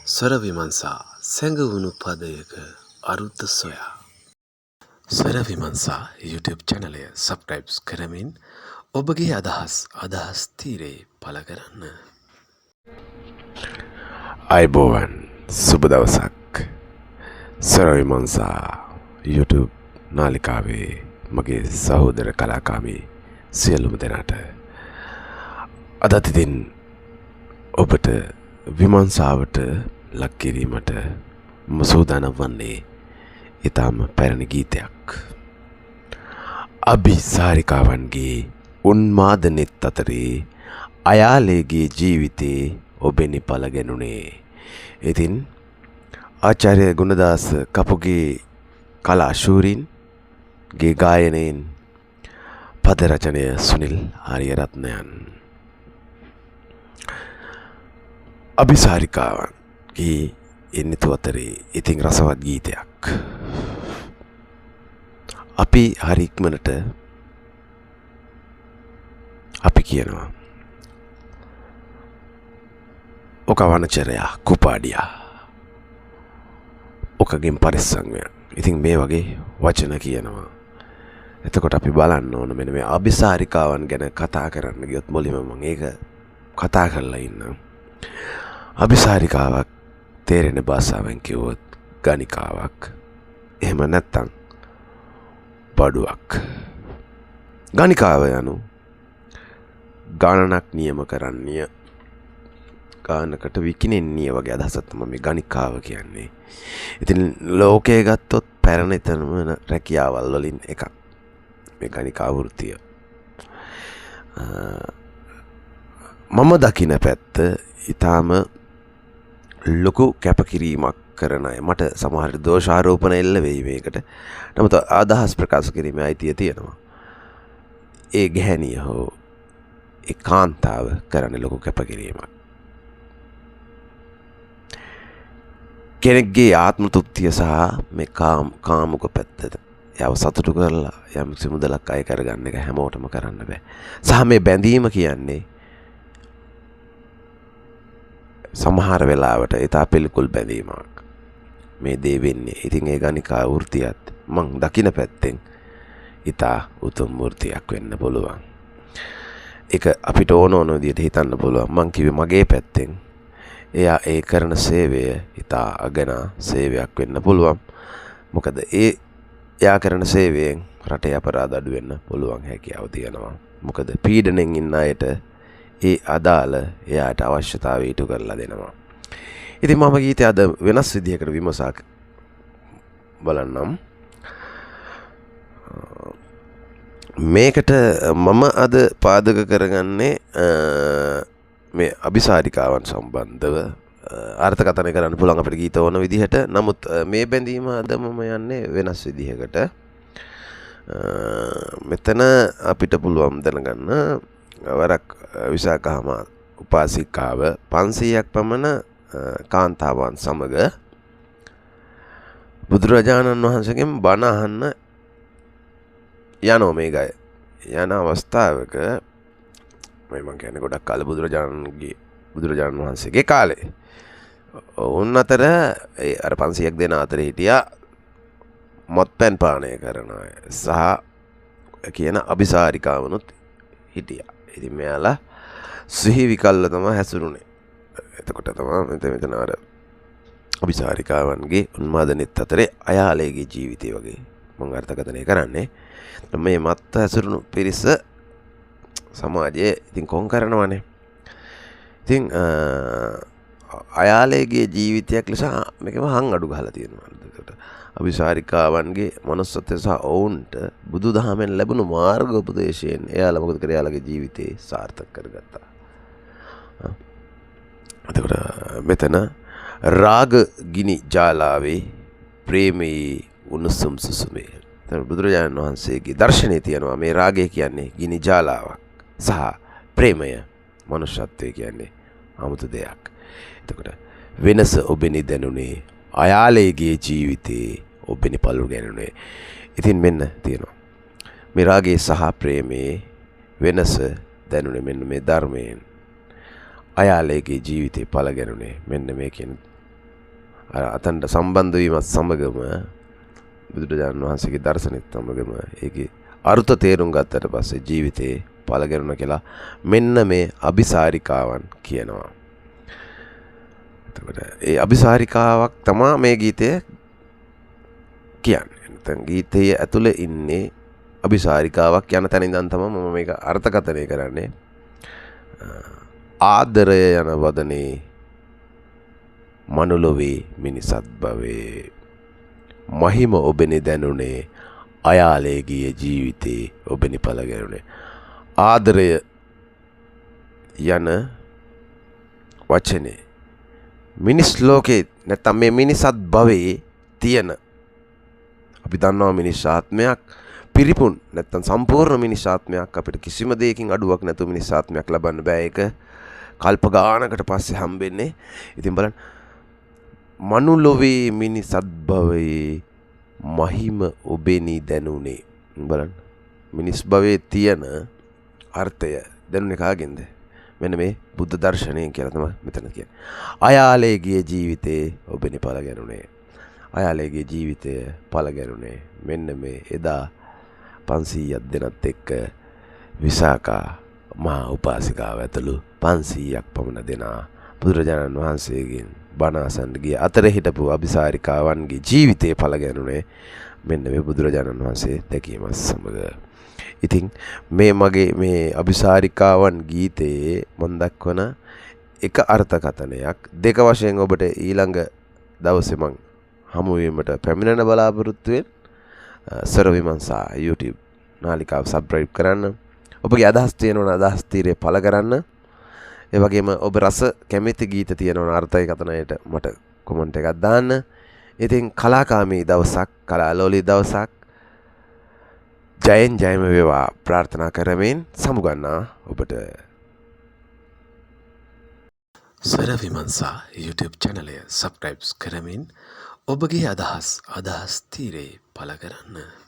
ස්වර විමර්ශා සැඟවුණු පදයක අරුත සොයා. ස්වර විමර්ශා YouTube චැනලය subscribe කරමින් ඔබගේ අදහස් තීරේ පළ කරන්න. අයිබෝවන් සුබ දවසක්. ස්වර විමර්ශා YouTube නාලිකාවේ මගේ සහෝදර කලාකාමී සියලුම දෙනාට අදත් ඉතින් ඔබට විමර්ශාවට ලක් කිරීමට සූදානම් වන්නේ ඊටම පැරණි ගීතයක්. අභිසාරිකාවන්ගේ උන්මාදනෙත් අතරේ අයාලේගේ ජීවිතේ ඔබෙනි පළගෙනුනේ. ඉතින් ආචාර්ය ගුණදාස කපුගේ කලා ශූරින්ගේ ගායනයෙන් පද රචනය සුනිල් ආරියරත්නයන්. අභිසාරිකාවන්ගේ එන්නතු අතරේ ඉතින් රසවත් ගීතයක්. අපි හරි ඉක්මනට අපි කියනවා ඔක වනචරයා කුපාඩියා ඔකගෙන් පරිස්සම් වෙන්න. ඉතින් මේ වගේ වචන කියනවා. එතකොට අපි බලන්න ඕන මෙන්න මේ අභිසාරිකාවන් ගැන කතා කරන්න ගියොත් මුලින්ම මම ඒක කතා කරලා ඉන්නම්. අභිසාරිකාවක් තේරෙන භාෂාවෙන් කිව්වොත් ගණිකාවක්. එහෙම නැත්නම් බඩුවක්. ගණිකාව යනු ගණනක් නියම කරන්නේ ගානකට විකිනෙන්නේ වගේ අදහසක් තමයි මේ ගණිකාව කියන්නේ. ඉතින් ලෝකයේ ගත්තොත් පැරණිතම රැකියාවල් වලින් එකක් මේ ගණිකා වෘත්තිය. මම දකින පැත්ත ඊටාම ලොකු කැපකිරීමක් කරන අය. මට සමහර දෝෂාරෝපණ එල්ල වෙයි මේකට. නමුත් අදහස් ප්‍රකාශ කිරීමේ අයිතිය තියෙනවා. ඒ ගැහණිය හෝ ඒ කාන්තාව කරන ලොකු කැපකිරීමක්. කෙනෙක්ගේ ආත්ම තෘප්තිය සහ මේ කාමුක පැත්තට යව සතුටු කරලා යම් සිමුදලක් අය කරගන්න එක හැමෝටම කරන්න බෑ. සහ මේ බැඳීම කියන්නේ සමහර වෙලාවට ඉතා පිළිකුල් බැඳීමක්. මේ දේ වෙන්නේ. ඉතින් ඒ ගණිකා වෘත්තියත් මං දකින පැත්තෙන් ඉතා උතුම් වෘත්තියක් වෙන්න පුළුවන්. ඒක අපිට ඕන විදිහට හිතන්න පුළුවන්. මං කිව්වේ මගේ පැත්තෙන් එයා ඒ කරන සේවය ඉතා අගනා සේවයක් වෙන්න පුළුවන්. මොකද එයා කරන සේවයෙන් රටේ අපරාධ අඩු වෙන්න පුළුවන් හැකියාව තියෙනවා. මොකද පීඩණයෙන් ඉන්න අයට ඒ අදාළ එයාට අවශ්‍යතාවය ඉටු කරලා දෙනවා. ඉතින් මම ගීතය අද වෙනස් විදිහකට විමසා බලන්නම්. මේකට මම අද පාදක කරගන්නේ මේ අභිසාරිකාවන් සම්බන්ධව අර්ථකථනය කරන්න පුළුවන් අපිට ගීත ඕන විදිහට. නමුත් මේ බැඳීම අද මම යන්නේ වෙනස් විදිහකට. මෙතන අපිට පුළුවන් දැනගන්න වරක් විසාකහම උපාසිකාව 500ක් පමණ කාන්තාවන් සමග බුදුරජාණන් වහන්සේගෙන් බණ අහන්න යනවා මේ ගය. යන අවස්ථාවක මම කියන්නේ ගොඩක් කාලේ බුදුරජාණන් වහන්සේගේ කාලේ උන් අතර අර 500ක් දෙන අතර හිටියා මත්පැන් පානය කරන අය සහ කියන අභිසාරිකාවනුත් හිටියා. ඉතින් මෙයාලා සිහි විකල්ල තමයි හැසිරුනේ. එතකොට තමයි මෙතන අර අභිසාරිකාවන්ගේ උන්මාදනෙත් අතරේ අයාලේගේ ජීවිතය වගේ මම අර්ථකථනය කරන්නේ. මේ මත් හැසිරුණු පිරිස සමාජයේ ඉතින් කොන් කරනවනේ. ඉතින් අයාලේගේ ජීවිතයක් ලෙස මේකම හං අඩු ගහලා තියෙනවා. එතකොට අභිසාරිකාවන්ගේ මනුස්සත්වය සහ ඔවුන්ට බුදුදහමෙන් ලැබුණු මාර්ග උපදේශයෙන් එයාලා මොකද කරේ? එයාලගේ ජීවිතේ සාර්ථක කරගත්තා. එතකොට මෙතන රාග ගිනි ජාලාවේ ප්‍රේමී උණුසුම් සුසුමේ. බුදුරජාණන් වහන්සේගේ දර්ශනයේ තියෙනවා මේ රාගය කියන්නේ ගිනි ජාලාවක් සහ ප්‍රේමය මනුෂ්‍යත්වය කියන්නේ 아무ත දෙයක්. එතකොට වෙනස ඔබෙනි දැනුනේ අයාලේගේ ජීවිතේ ඔබෙනි පළු ගැනුනේ. ඉතින් මෙන්න තියෙනවා මේ රාගයේ සහ ප්‍රේමයේ වෙනස දැනුනේ මෙන්න මේ ධර්මයෙන්. අයාලේගේ ජීවිතේ පළ ගැනුනේ මෙන්න මේ කියන අතන්ට සම්බන්ධ වීමත් සමගම බුදුරජාණන් වහන්සේගේ දර්ශනෙත් සමගම ඒකේ අර්ථ තේරුම් ගත්තට පස්සේ ජීවිතේ පළ ගැනුණා කියලා මෙන්න මේ අபிසාරිකාවන් කියනවා. එතකොට ඒ අபிසාරිකාවක් තමයි මේ ගීතය කියන්නේ. නැත්නම් ගීතයේ ඇතුලේ ඉන්නේ අபிසාරිකාවක් යන තැන ඉඳන් තමයි මම මේක අර්ථකථනය කරන්නේ. ආදරය යන වදනේ මනුලොවේ මිනිසත් භවේ මහිම ඔබෙනි දැනුනේ අයාලේ ගිය ජීවිතේ ඔබෙනි පළ ගැනුනේ. ආදරය යන වචනේ මිනිස් ලෝකේ නැත්නම් මේ මිනිසත් භවයේ තියෙන අපි දන්නවා මිනිස් ආත්මයක් පිරිපුන් නැත්නම් සම්පූර්ණ මිනිස් ආත්මයක් අපිට කිසිම දෙයකින් අඩුවක් නැතුව මිනිස් ආත්මයක් ලබන්න බෑ. ඒක කල්ප ගානකට පස්සේ හම්බෙන්නේ. ඉතින් බලන්න මනුලොවේ මිනිසත් භවයේ මහිම ඔබෙනි දැනුනේ. බලන්න මිනිස් භවයේ තියෙන අර්ථය දැනුනේ කාගෙන්ද? මෙන්න මේ බුද්ධ දර්ශනයෙන් කියලා තමයි මෙතන කියන්නේ. අයාලේ ගිය ජීවිතේ ඔබෙනි පළ ගැනුනේ. අයාලේගේ ජීවිතය පළ ගැනුනේ මෙන්න මේ එදා 500ක් දෙනත් එක්ක විසාකා මහා උපාසිකාව ඇතුළු 500ක් පමණ දෙනා බුදුරජාණන් වහන්සේගෙන් බණ අසන්න ගිය අතරේ හිටපු අபிසාරිකාවන්ගේ ජීවිතේ පළ ගැනුනේ මෙන්න මේ බුදුරජාණන් වහන්සේ දැකීමත් සමග. ඉතින් මේ මගේ මේ අபிසාරිකාවන් ගීතයේ මම දක්වන එක අර්ථකථනයක් දෙක වශයෙන් ඔබට ඊළඟ දවසේ මම හමු වීමට පැමිණෙන බලාපොරොත්තු වෙන සර් විමංශා YouTube නාලිකාව සබ්ස්ක්‍රයිබ් කරන්න. ඔබගේ අදහස් තියෙනවා අදහස් තීරේ පළ කරන්න. ඒ වගේම ඔබ රස කැමති ගීත තියෙනවා අර්ථකථනයට මට කමෙන්ට් එකක් දාන්න. ඉතින් කලාකාමී දවසක් කලාලෝලී දවසක් ජයෙන් ජයම වේවා ප්‍රාර්ථනා කරමින් සමුගන්නා ඔබට සර විමංශා YouTube channel එක subscribe කරමින් ඔබගේ අදහස් තීරේ පළ කරන්න.